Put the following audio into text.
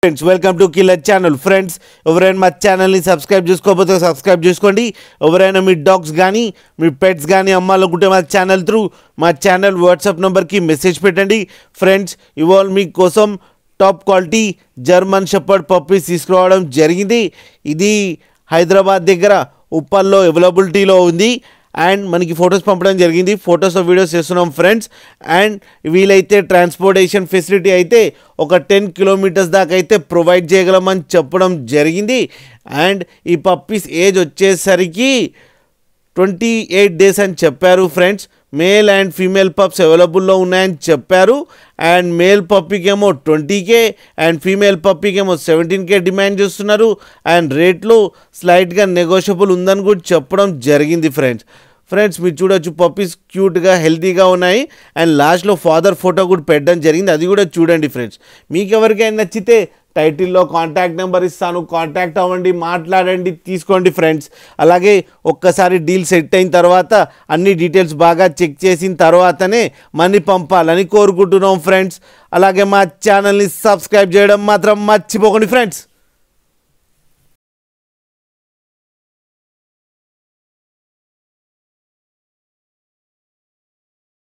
Friends welcome to killer channel. Friends ఎవరైనా మా ఛానల్ని సబ్స్క్రైబ్ చేసుకోకపోతే సబ్స్క్రైబ్ చేసుకోండి. ఎవరైనా మీ డాగ్స్ కానీ మీ పెట్స్ కానీ అమ్మాలనుకుంటే మా ఛానల్ త్రూ మా ఛానల్ వాట్సాప్ నెంబర్కి మెసేజ్ పెట్టండి. ఫ్రెండ్స్ ఇవాళ మీకోసం top quality German shepherd puppies తీసుకురావడం జరిగింది. ఇది హైదరాబాద్ దగ్గర ఉప్పల్లో అవైలబిలిటీలో ఉంది. అండ్ మనకి ఫొటోస్ పంపడం జరిగింది. ఫొటోస్ వీడియోస్ చేస్తున్నాం ఫ్రెండ్స్. అండ్ వీలైతే ట్రాన్స్పోర్టేషన్ ఫెసిలిటీ అయితే ఒక 10 కిలోమీటర్స్ దాకా అయితే ప్రొవైడ్ చేయగలమని చెప్పడం జరిగింది. అండ్ ఈ పప్పీస్ ఏజ్ వచ్చేసరికి 28 డేస్ అని చెప్పారు friends. Male and female pups అవైలబుల్లో ఉన్నాయని చెప్పారు. అండ్ మేల్ పప్పీకి ఏమో 20K అండ్ ఫీమేల్ పప్పీకి ఏమో 17K డిమాండ్ చేస్తున్నారు. అండ్ రేట్లు స్లైట్గా నెగోషియబుల్ ఉందని కూడా చెప్పడం జరిగింది ఫ్రెండ్స్ మీరు చూడొచ్చు పప్పీస్ క్యూట్గా హెల్తీగా ఉన్నాయి. అండ్ లాస్ట్లో ఫాదర్ ఫోటో కూడా పెట్టడం జరిగింది, అది కూడా చూడండి ఫ్రెండ్స్. మీకు ఎవరికైనా నచ్చితే టైటిల్లో కాంటాక్ట్ నెంబర్ ఇస్తాను, కాంటాక్ట్ అవ్వండి, మాట్లాడండి, తీసుకోండి ఫ్రెండ్స్. అలాగే ఒక్కసారి డీల్ సెట్ అయిన తర్వాత అన్ని డీటెయిల్స్ బాగా చెక్ చేసిన తర్వాతనే మనీ పంపాలని కోరుకుంటున్నాం ఫ్రెండ్స్. అలాగే మా ఛానల్ని సబ్స్క్రైబ్ చేయడం మాత్రం మర్చిపోకండి ఫ్రెండ్స్.